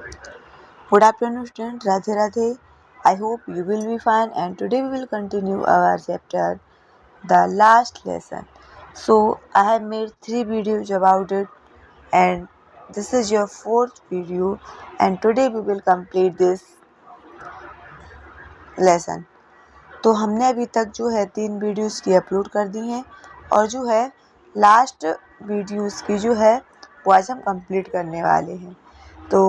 Good afternoon, student. Radhe Radhe. I hope you will be fine. And today we will continue our chapter, the last lesson. So I have made 3 videos about it, and this is your 4th video. And today we will complete this lesson. तो हमने अभी तक जो है 3 videos की upload कर दी हैं और जो है लास्ट वीडियोस की जो है वो आज हम कंप्लीट करने वाले हैं। तो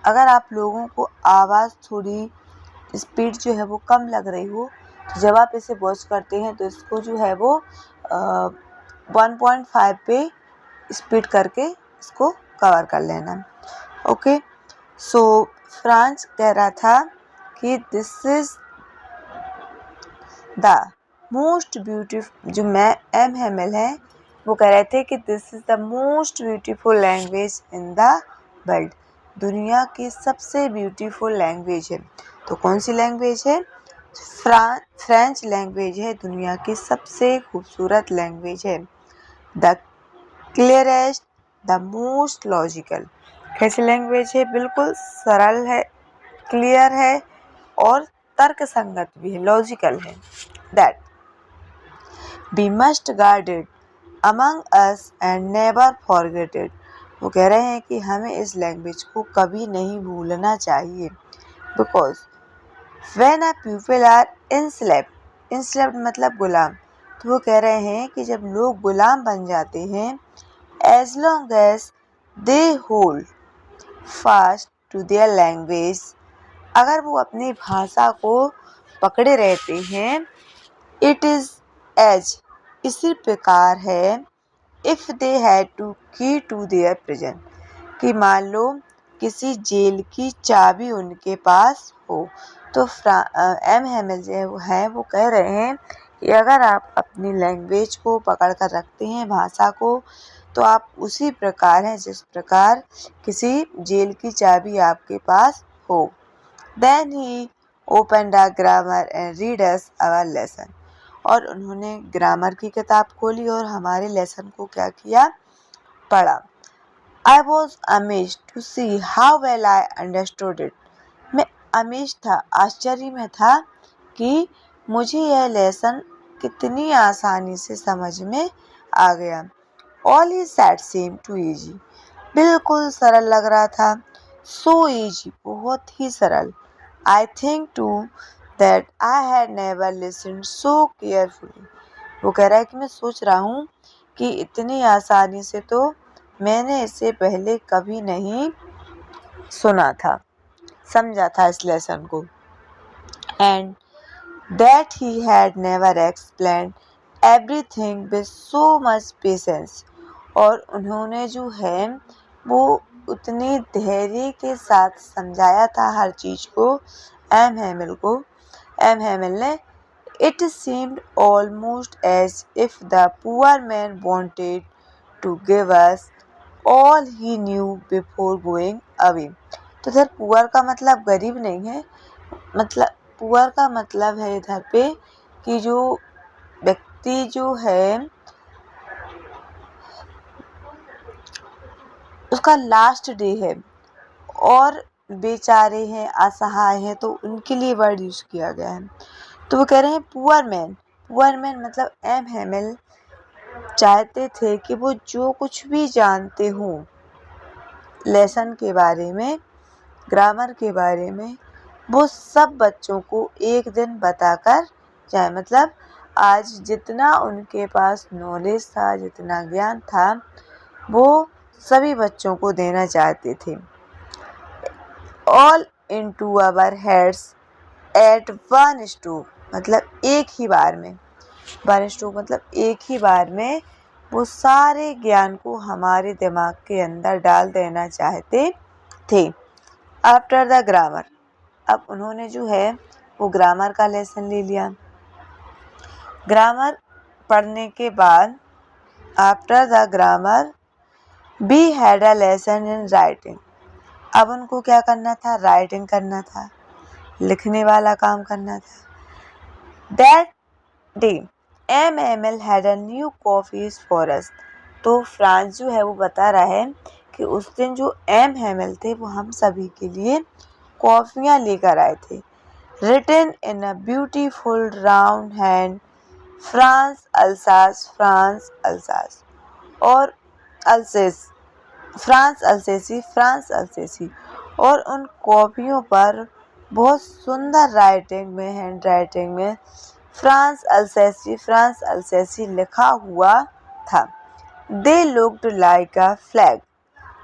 अगर आप लोगों को आवाज़ थोड़ी स्पीड जो है वो कम लग रही हो तो जब आप इसे वॉच करते हैं तो इसको जो है वो 1.5 पे स्पीड करके इसको कवर कर लेना। ओके, सो फ्रांस कह रहा था कि this is the most beautiful, जो एम हैमिल है वो कह रहे थे कि this is the most beautiful language in the world, दुनिया की सबसे ब्यूटीफुल लैंग्वेज है। तो कौन सी लैंग्वेज है? फ्रेंच लैंग्वेज है, दुनिया की सबसे खूबसूरत लैंग्वेज है। The clearest, the most logical, कैसी लैंग्वेज है? बिल्कुल सरल है, क्लियर है और तर्क संगत भी है, लॉजिकल है। That we must guard it among us and never forget it, वो कह रहे हैं कि हमें इस लैंग्वेज को कभी नहीं भूलना चाहिए। Because when a people are enslaved मतलब गुलाम, तो वो कह रहे हैं कि जब लोग गुलाम बन जाते हैं, as long as they hold fast to their language, अगर वो अपनी भाषा को पकड़े रहते हैं, इट इज़ एज, इसी प्रकार है, इफ़ दे हैड टू की टू देयर प्रिजन, कि मान लो किसी जेल की चाबी उनके पास हो। तो एम हैमिल जो है वो कह रहे हैं कि अगर आप अपनी लैंग्वेज को पकड़ कर रखते हैं, भाषा को, तो आप उसी प्रकार हैं जिस प्रकार किसी जेल की चाबी आपके पास हो। Then he open the grammar and read us our lesson, और उन्होंने ग्रामर की किताब खोली और हमारे लेसन को क्या किया? पढ़ा। I was amazed to see how well I understood it. मैं अमेज था, आश्चर्य में था कि मुझे यह लेसन कितनी आसानी से समझ में आ गया। All he said seemed too easy. बिल्कुल सरल लग रहा था। So easy, बहुत ही सरल। I think too that I had never listened so carefully. वो कह रहा है कि मैं सोच रहा हूँ कि इतनी आसानी से तो मैंने इससे पहले कभी नहीं सुना था, समझा था इस लेसन को। And that he had never explained everything with so much patience, और उन्होंने जो है वो उतनी धैर्य के साथ समझाया था हर चीज़ को एम हैमिल ने। It seemed almost as if the poor man wanted to give us all he knew before going away. तो इधर पुअर का मतलब गरीब नहीं है, मतलब पुअर का मतलब है इधर पे कि जो व्यक्ति जो है उसका लास्ट डे है और बेचारे हैं, असहाय हैं, तो उनके लिए वर्ड यूज़ किया गया है। तो वो कह रहे हैं पुअर मैन मतलब एम हैमिल चाहते थे कि वो जो कुछ भी जानते हों लेसन के बारे में, ग्रामर के बारे में, वो सब बच्चों को एक दिन बताकर जाए। मतलब आज जितना उनके पास नॉलेज था, जितना ज्ञान था, वो सभी बच्चों को देना चाहते थे। All into our heads at one stroke, मतलब एक ही बार में, वन स्ट्रोक मतलब एक ही बार में वो सारे ज्ञान को हमारे दिमाग के अंदर डाल देना चाहते थे। आफ्टर द ग्रामर, अब उन्होंने जो है वो ग्रामर का लेसन ले लिया। ग्रामर पढ़ने के बाद after the grammar we had a lesson in writing, अब उनको क्या करना था? राइटिंग करना था, लिखने वाला काम करना था। That day M had a new copies for us, तो फ्रांस जो है वो बता रहा है कि उस दिन जो एम हैमिल थे वो हम सभी के लिए कॉफियाँ लेकर आए थे। Written in a beautiful round hand, France Alsace और अल्सेस, फ्रांस अल्सेसी। और उन कॉपियों पर बहुत सुंदर हैंड राइटिंग में फ्रांस अल्सेसी लिखा हुआ था। They looked like a flag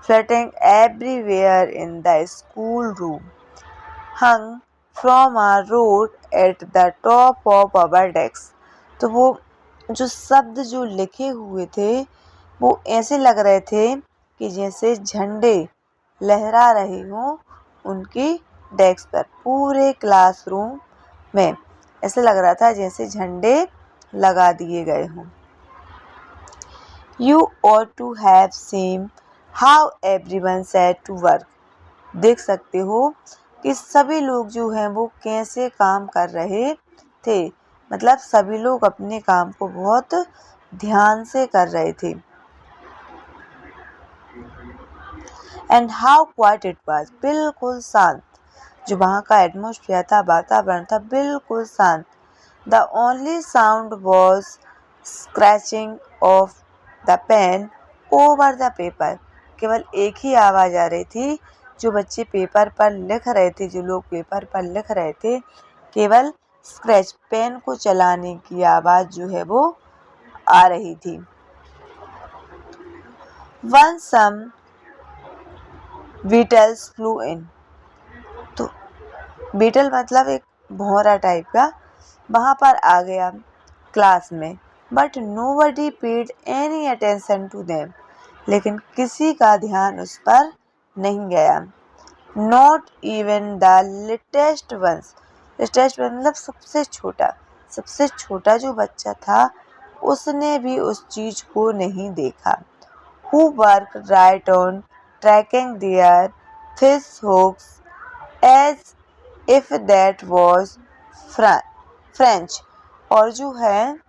flirting everywhere in the schoolroom, hung from a road at the top of our desks। तो वो जो शब्द जो लिखे हुए थे वो ऐसे लग रहे थे कि जैसे झंडे लहरा रहे हों उनकी डेस्क पर। पूरे क्लासरूम में ऐसे लग रहा था जैसे झंडे लगा दिए गए हों। You ought to have seen how everyone set to work। देख सकते हो कि सभी लोग जो हैं वो कैसे काम कर रहे थे, मतलब सभी लोग अपने काम को बहुत ध्यान से कर रहे थे। And how quite it was, बिल्कुल शांत। जो वहाँ का एटमॉस्फेयर था, वातावरण था, बिल्कुल शांत। The only sound was scratching of the pen over the paper. केवल एक ही आवाज़ आ रही थी, जो बच्चे पेपर पर लिख रहे थे, जो लोग पेपर पर लिख रहे थे, केवल स्क्रैच, पेन को चलाने की आवाज़ जो है वो आ रही थी। वन सम बीटल्स फ्लू इन। तो बीटल मतलब एक भौरा टाइप का वहाँ पर आ गया क्लास में। But nobody paid any attention to them. लेकिन किसी का ध्यान उस पर नहीं गया। Not even the littlest ones. Littlest मतलब सबसे छोटा जो बच्चा था उसने भी उस चीज को नहीं देखा। Who worked right on tracking their fish hooks as if that was French। और जो है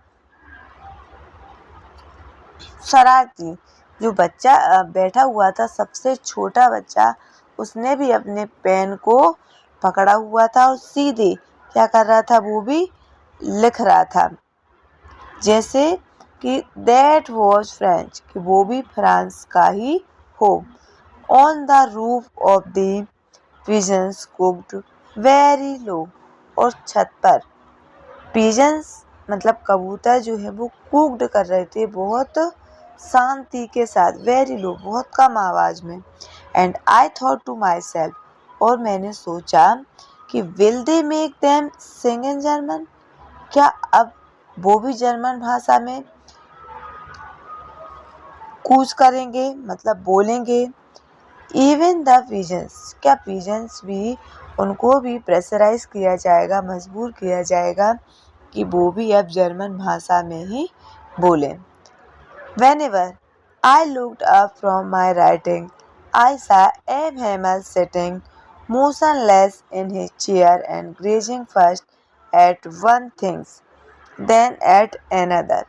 शरारती जो बच्चा बैठा हुआ था, सबसे छोटा बच्चा, उसने भी अपने पेन को पकड़ा हुआ था और सीधे क्या कर रहा था, वो भी लिख रहा था जैसे कि दैट वॉज फ्रेंच, कि वो भी फ्रांस का ही हो। On the roof of the pigeons cooked very low. और छत पर पिजन्स मतलब कबूतर जो है वो कुक्ड कर रहे थे बहुत शांति के साथ, वेरी लो बहुत कम आवाज में। And I thought to myself, और मैंने सोचा कि will they make them sing in German. क्या अब वो भी जर्मन भाषा में कूच करेंगे, मतलब बोलेंगे। इवन द पिजन्स, क्या पिजन्स भी, उनको भी प्रेशराइज किया जाएगा, मजबूर किया जाएगा कि वो भी अब जर्मन भाषा में ही बोलें। Whenever I looked up from my writing, I saw Abe Hamel sitting motionless in his chair and gazing first at one thing, then at another।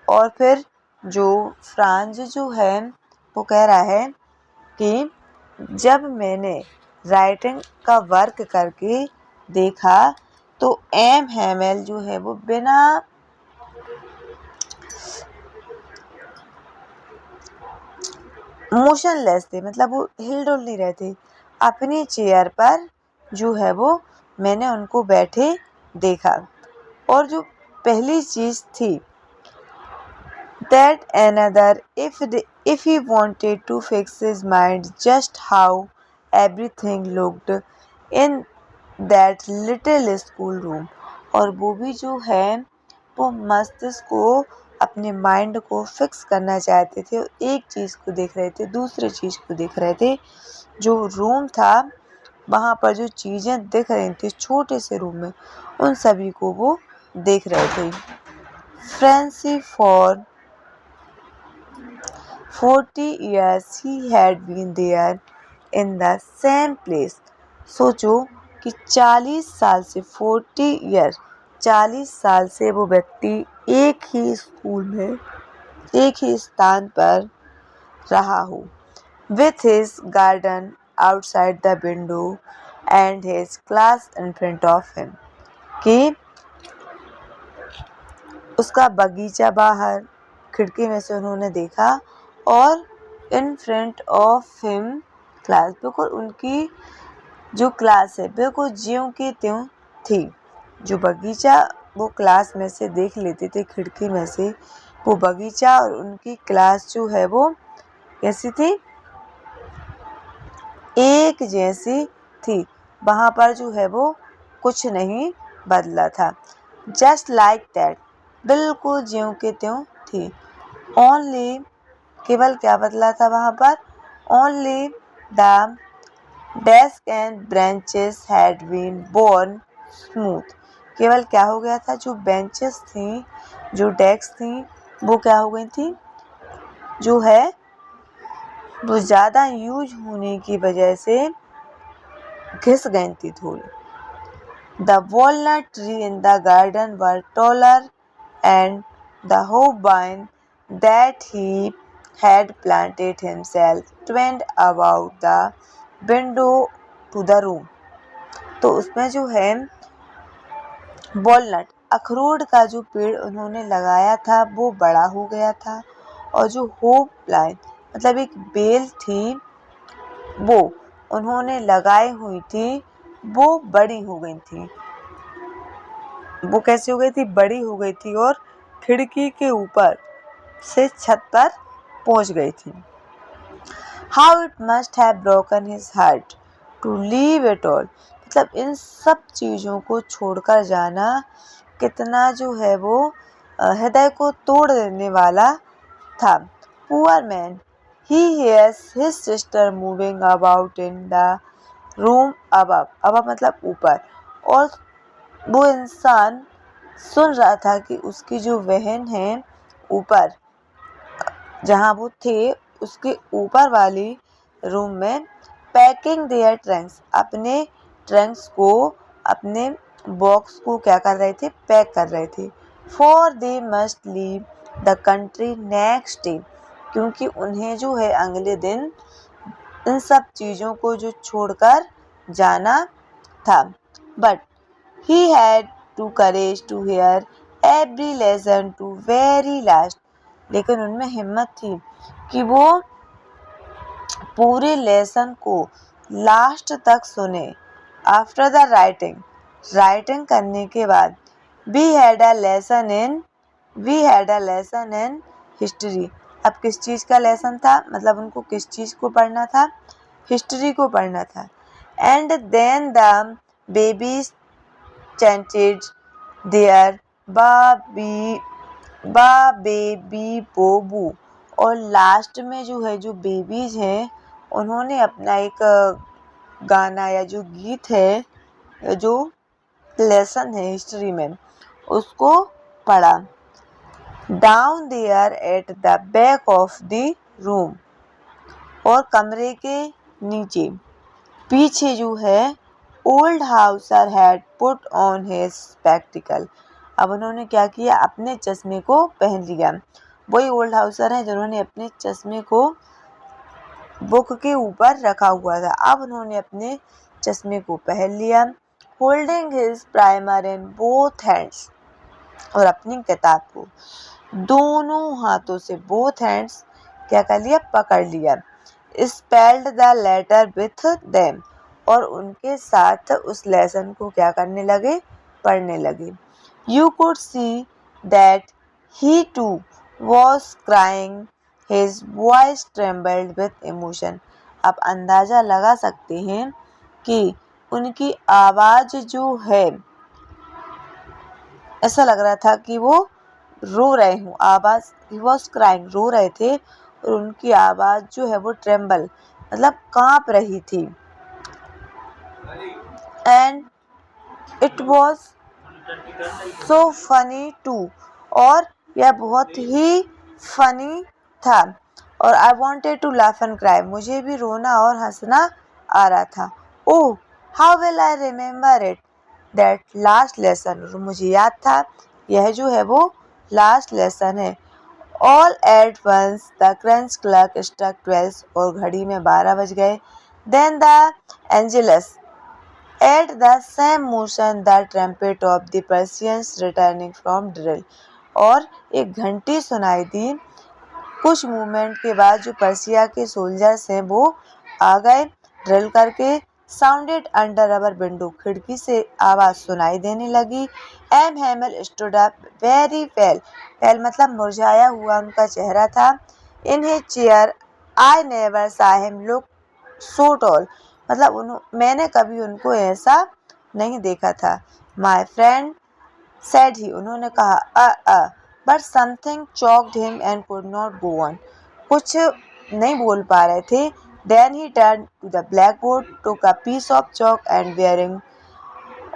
और फिर जो फ्रांज जो है वो कह रहा है कि जब मैंने राइटिंग का वर्क करके देखा तो एम हैमेल जो है वो बिना मोशनलेस थे, मतलब वो हिल डुल नहीं रहे थे, अपनी चेयर पर जो है वो मैंने उनको बैठे देखा। और जो पहली चीज थी that another, if he wanted to fix his mind just how everything looked in that little school room। और वो भी जो है वो मस्तिष्क को, अपने माइंड को फिक्स करना चाहते थे, एक चीज़ को देख रहे थे, दूसरी चीज़ को देख रहे थे। जो रूम था वहाँ पर जो चीज़ें दिख रही थी छोटे से रूम में, उन सभी को वो देख रहे थे। Fancy for 40 years he had been there in the same place। सोचो कि 40 साल से 40 साल से वो व्यक्ति एक ही स्कूल में, एक ही स्थान पर रहा हो। with his garden outside the window and his class in front of him, कि उसका बगीचा बाहर खिड़की में से उन्होंने देखा और in front of him class, बिल्कुल उनकी जो क्लास है बिल्कुल ज्यों की त्यों थी। जो बगीचा वो क्लास में से देख लेते थे खिड़की में से, वो बगीचा और उनकी क्लास जो है वो कैसी थी, एक जैसी थी। वहाँ पर जो है वो कुछ नहीं बदला था। जस्ट लाइक दैट, बिल्कुल ज्यों के त्यों थी। ओनली, केवल क्या बदला था वहाँ पर, only the desk and branches had been born smooth, केवल क्या हो गया था, जो बेंचेस थी, जो डेस्क थी, वो क्या हो गई थी, जो है वो ज़्यादा यूज होने की वजह से घिस गई थी धूल। The walnut tree in the garden were taller, and the hope-vine that he had planted himself twined about the window to the room। तो उसमें जो है वॉलनट, अखरोट का जो पेड़ उन्होंने लगाया था वो बड़ा हो गया था, और जो होप प्लांट मतलब एक बेल थी वो उन्होंने लगाई हुई थी, वो बड़ी हो गई थी। वो कैसी हो गई थी, बड़ी हो गई थी और खिड़की के ऊपर से छत पर पहुंच गई थी। How it must have broken his heart to leave it all, मतलब इन सब चीज़ों को छोड़कर जाना कितना जो है वो हृदय को तोड़ देने वाला था। Poor man, he hears his sister moving about in the room above, above मतलब ऊपर, और वो इंसान सुन रहा था कि उसकी जो बहन है ऊपर, जहाँ वो थे उसके ऊपर वाली रूम में, पैकिंग देयर ट्रंक्स, अपने ट्रंक्स को, अपने बॉक्स को क्या कर रहे थे, पैक कर रहे थे। For they must leave the country next day, क्योंकि उन्हें जो है अगले दिन इन सब चीज़ों को जो छोड़कर जाना था। But he had to courage to hear every lesson to very last, लेकिन उनमें हिम्मत थी कि वो पूरे लेसन को लास्ट तक सुने। आफ्टर द राइटिंग, राइटिंग करने के बाद, we had a lesson in history, अब किस चीज़ का लेसन था, मतलब उनको किस चीज़ को पढ़ना था, हिस्ट्री को पढ़ना था। And then the babies chanted their ba be bi bo bu, और लास्ट में जो है जो बेबीज हैं उन्होंने अपना एक गाना या जो गीत है, जो लेसन है हिस्ट्री में, उसको पढ़ा। Down there at the back of the room, और कमरे के नीचे पीछे जो है old Hauser had put on his spectacle, अब उन्होंने क्या किया, अपने चश्मे को पहन लिया। वही ओल्ड हाउसर हैं जिन्होंने अपने चश्मे को बुक के ऊपर रखा हुआ था, अब उन्होंने अपने चश्मे को पहन लिया। Holding his primer in both hands, और अपनी किताब को दोनों हाथों से, बोथ हैंड्स क्या कर लिया, पकड़ लिया। Spelled the letter with them, और उनके साथ उस लेसन को क्या करने लगे, पढ़ने लगे। You could see that he too was crying, his voice trembled with emotion, आप अंदाज़ा लगा सकते हैं कि उनकी आवाज़ जो है, ऐसा लग रहा था कि वो रो रहे हों, आवाज़, ही वॉज क्राइंग, रो रहे थे, और उनकी आवाज़ जो है वो ट्रेम्बल मतलब काँप रही थी। And it was so funny too, और यह बहुत ही फनी था। और I wanted to laugh and cry, मुझे भी रोना और हंसना आ रहा था। Oh how will I remember it, that last lesson, मुझे याद था यह जो है वो लास्ट लेसन है। All at once the crunch clock struck 12 और घड़ी में 12 बज गए. Then the Angelus. At the same motion the trumpet of the Persians returning from drill. और एक घंटी सुनाई दी. कुछ मूवमेंट के बाद जो पर्सिया के सोल्जर्स हैं वो आ गए ड्रिल करके. Sounded under our window. खिड़की से आवाज सुनाई देने लगी. M Hamel stood up very pale. Pale मतलब मुरझाया हुआ उनका चेहरा था. In his chair I never saw him look so tall. मतलब मैंने कभी उनको ऐसा नहीं देखा था. My friend said he. उन्होंने कहा but something choked him and could not go on. कुछ नहीं बोल पा रहे थे. Then he turned to the blackboard, took a piece of chalk and bearing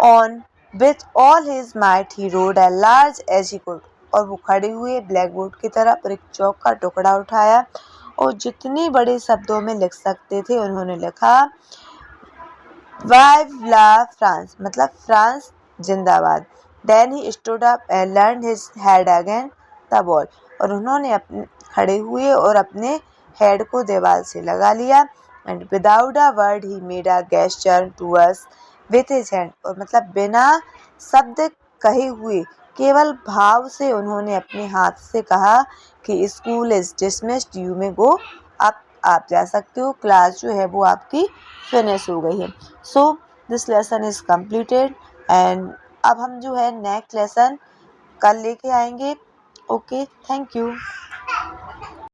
on with all his might he wrote as large as he could. और वो खड़े हुए ब्लैकबोर्ड की तरफ एक चौक का टुकड़ा उठाया और जितनी बड़े शब्दों में लिख सकते थे उन्होंने लिखा Vive la France. मतलब फ्रांस जिंदाबाद. Then he stood up and leaned his head against the wall. और उन्होंने खड़े हुए और अपने हेड को दीवार से लगा लिया. And without a word he made a gesture to us with his hand. और मतलब बिना शब्द कहे हुए केवल भाव से उन्होंने अपने हाथ से कहा कि school is dismissed, you may go. आप जा सकते हो. क्लास जो है वो आपकी फिनिश हो गई है. So this lesson is completed and अब हम जो है नेक्स्ट लेसन कल लेके आएंगे. Okay, thank you.